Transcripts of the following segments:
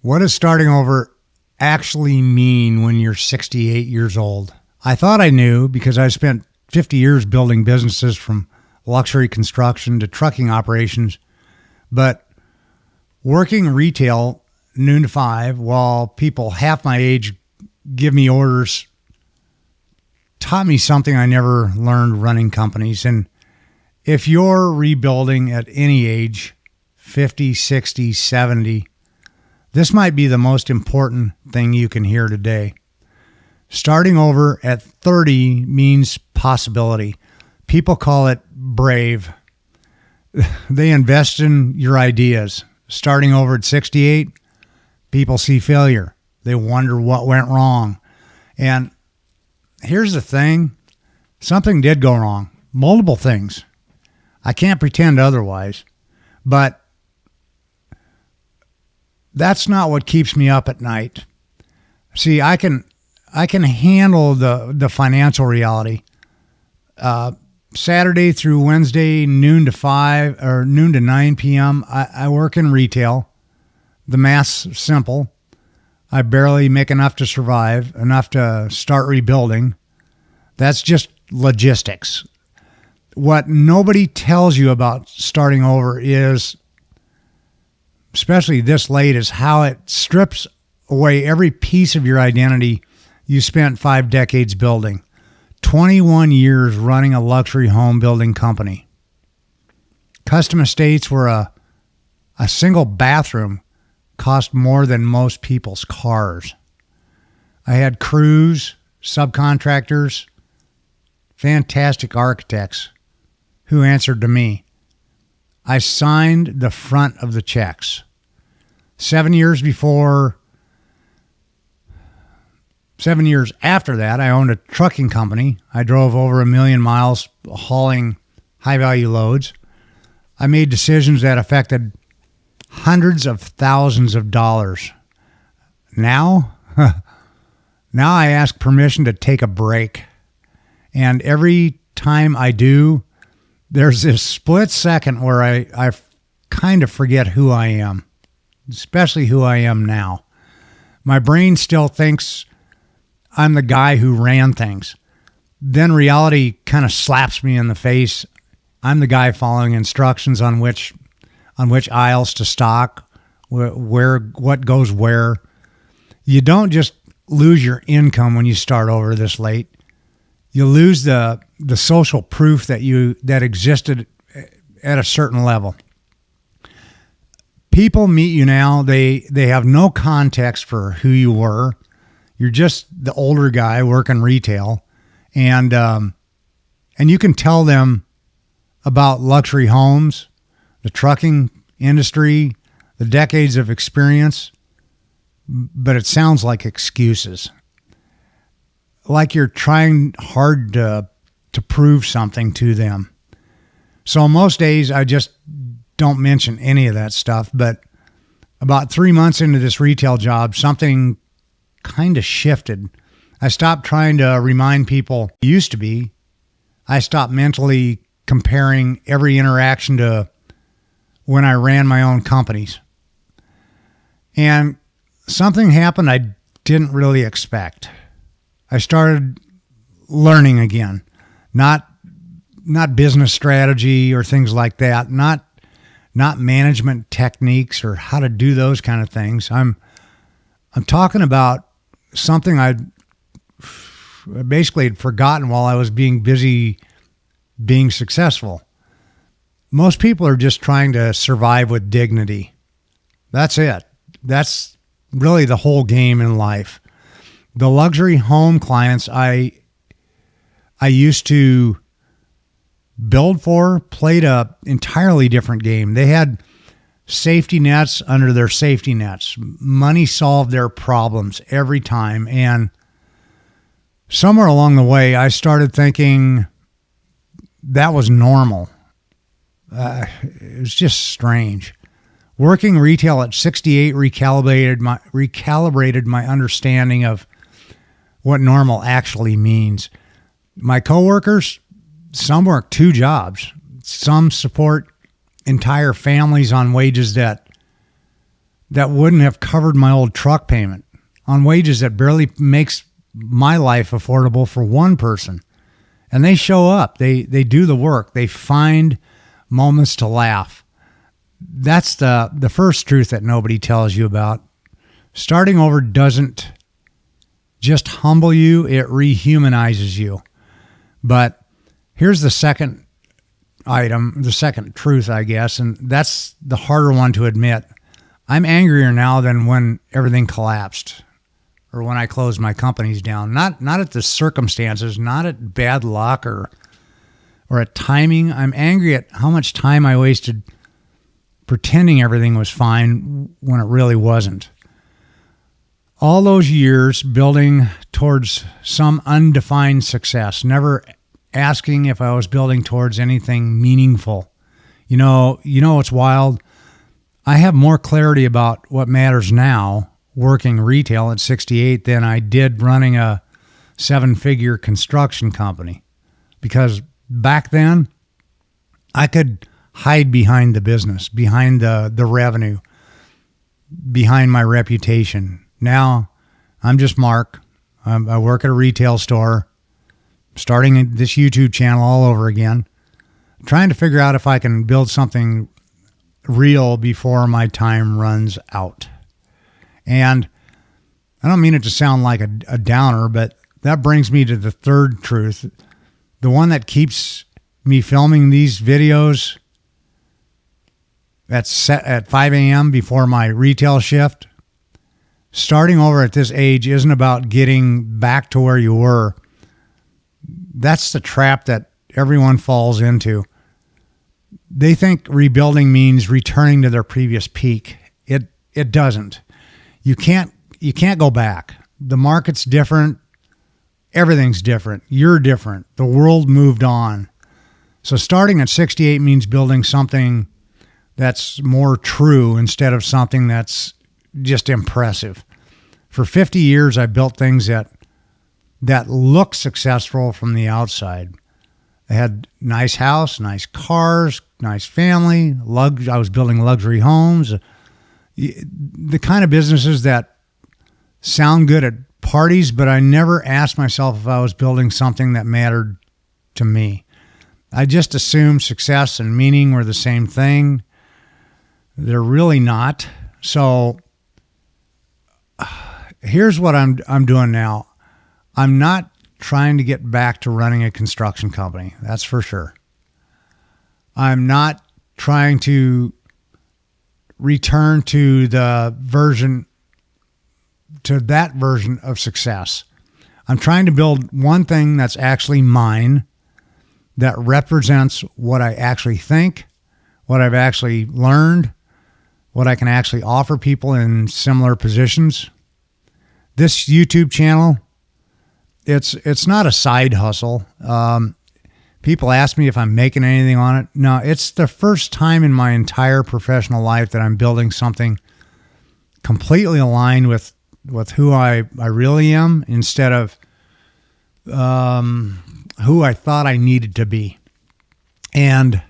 What does starting over actually mean when you're 68 years old? I thought I knew because I spent 50 years building businesses from luxury construction to trucking operations, but working retail noon to 5 while people half my age give me orders taught me something I never learned running companies. And if you're rebuilding at any age, 50, 60, 70, this might be the most important thing you can hear today. Starting over at 30 means possibility. People call it brave. They invest in your ideas. Starting over at 68, people see failure. They wonder what went wrong. And here's the thing. Something did go wrong. Multiple things. I can't pretend otherwise. But that's not what keeps me up at night. See, I can handle the financial reality. Saturday through Wednesday, noon to 5 or noon to 9 p.m., I work in retail. The math's simple. I barely make enough to survive, enough to start rebuilding. That's just logistics. What nobody tells you about starting over is, especially this late, is how it strips away every piece of your identity you spent 5 decades building. 21 years running a luxury home building company. Custom estates where a single bathroom cost more than most people's cars. I had crews, subcontractors, fantastic architects who answered to me. I signed the front of the checks. 7 years after that, I owned a trucking company. I drove over 1 million miles hauling high-value loads. I made decisions that affected hundreds of thousands of dollars. Now I ask permission to take a break. And every time I do, there's this split second where I kind of forget who I am, especially who I am now. My brain still thinks I'm the guy who ran things. Then reality kind of slaps me in the face. I'm the guy following instructions on which aisles to stock, what goes where. You don't just lose your income when you start over this late. You lose the social proof that existed at a certain level. People meet you now, they have no context for who you were. You're just the older guy working retail, and you can tell them about luxury homes, the trucking industry, the decades of experience, but it sounds like excuses. Like you're trying hard to prove something to them. So most days I just don't mention any of that stuff, but about 3 months into this retail job, something kind of shifted. I stopped trying to remind people who used to be. I stopped mentally comparing every interaction to when I ran my own companies. And something happened I didn't really expect. I started learning again, not business strategy or things like that, not management techniques or how to do those kind of things. I'm talking about something I basically had forgotten while I was being busy being successful. Most people are just trying to survive with dignity. That's it. That's really the whole game in life. The luxury home clients I used to build for played a entirely different game. They had safety nets under their safety nets. Money solved their problems every time. And somewhere along the way, I started thinking that was normal. It was just strange. Working retail at 68 recalibrated my understanding of what normal actually means. My coworkers, some work 2 jobs. Some support entire families on wages that that wouldn't have covered my old truck payment on wages that barely makes my life affordable for one person. And they show up. They do the work. They find moments to laugh. That's the first truth that nobody tells you about. Starting over doesn't just humble you, it rehumanizes you. But here's the second item, the second truth, I guess, and that's the harder one to admit. I'm angrier now than when everything collapsed or when I closed my companies down. Not at the circumstances, not at bad luck or at timing. I'm angry at how much time I wasted pretending everything was fine when it really wasn't. All those years building towards some undefined success, never asking if I was building towards anything meaningful. You know what's wild? I have more clarity about what matters now working retail at 68 than I did running a 7-figure construction company. Because back then, I could hide behind the business, behind the revenue, behind my reputation. Now, I'm just Mark. I work at a retail store, starting this YouTube channel all over again, trying to figure out if I can build something real before my time runs out. And I don't mean it to sound like a downer, but that brings me to the third truth, the one that keeps me filming these videos at 5 a.m. before my retail shift. Starting over at this age isn't about getting back to where you were. That's the trap that everyone falls into. They think rebuilding means returning to their previous peak. It doesn't. You can't go back. The market's different. Everything's different. You're different. The world moved on. So starting at 68 means building something that's more true instead of something that's just impressive. For 50 years, I built things that look successful from the outside. I had nice house, nice cars, nice family. I was building luxury homes. The kind of businesses that sound good at parties, but I never asked myself if I was building something that mattered to me. I just assumed success and meaning were the same thing. They're really not. So here's what I'm doing now. I'm not trying to get back to running a construction company. That's for sure. I'm not trying to return to that version of success. I'm trying to build one thing that's actually mine, that represents what I actually think, what I've actually learned, what I can actually offer people in similar positions. This YouTube channel, it's not a side hustle. People ask me if I'm making anything on it. No, it's the first time in my entire professional life that I'm building something completely aligned with who I really am instead of who I thought I needed to be. And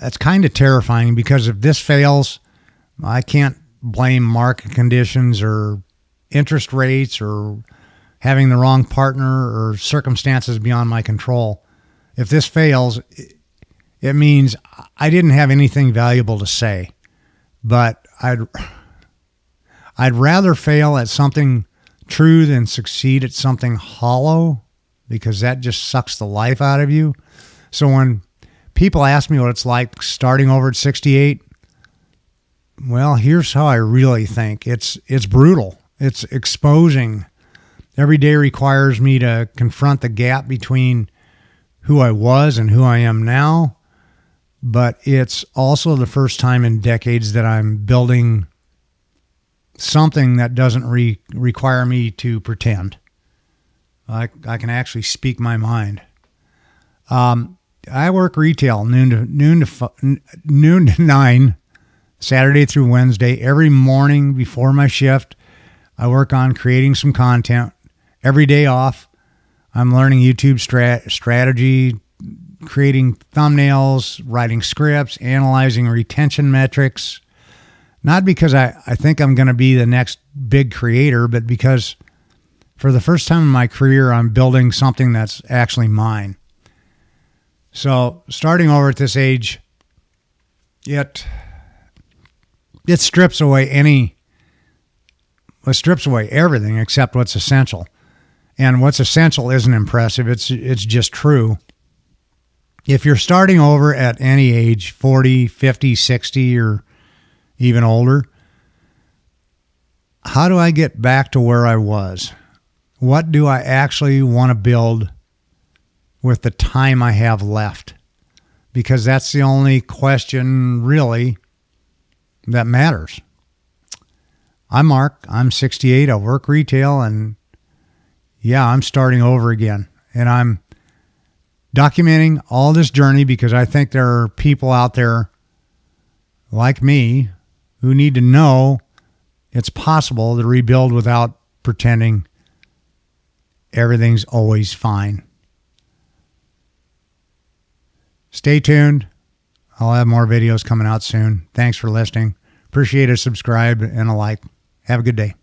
that's kind of terrifying because if this fails, I can't blame market conditions or interest rates or having the wrong partner or circumstances beyond my control. If this fails, it means I didn't have anything valuable to say. But I'd rather fail at something true than succeed at something hollow, because that just sucks the life out of you. So when people ask me what it's like starting over at 68, well, here's how I really think. It's brutal. It's exposing. Every day requires me to confront the gap between who I was and who I am now. But it's also the first time in decades that I'm building something that doesn't require me to pretend. I can actually speak my mind. I work retail noon to 9, Saturday through Wednesday. Every morning before my shift, I work on creating some content. Every day off, I'm learning YouTube strategy, creating thumbnails, writing scripts, analyzing retention metrics, Not because I think I'm going to be the next big creator, but because for the first time in my career, I'm building something that's actually mine. So starting over at this age, it strips away everything except what's essential. And what's essential isn't impressive. It's just true. If you're starting over at any age, 40, 50, 60, or even older, how do I get back to where I was? What do I actually want to build with the time I have left? Because that's the only question really that matters. I'm Mark. I'm 68. I work retail, and yeah, I'm starting over again. And I'm documenting all this journey because I think there are people out there like me who need to know it's possible to rebuild without pretending everything's always fine. Stay tuned. I'll have more videos coming out soon. Thanks for listening. Appreciate a subscribe and a like. Have a good day.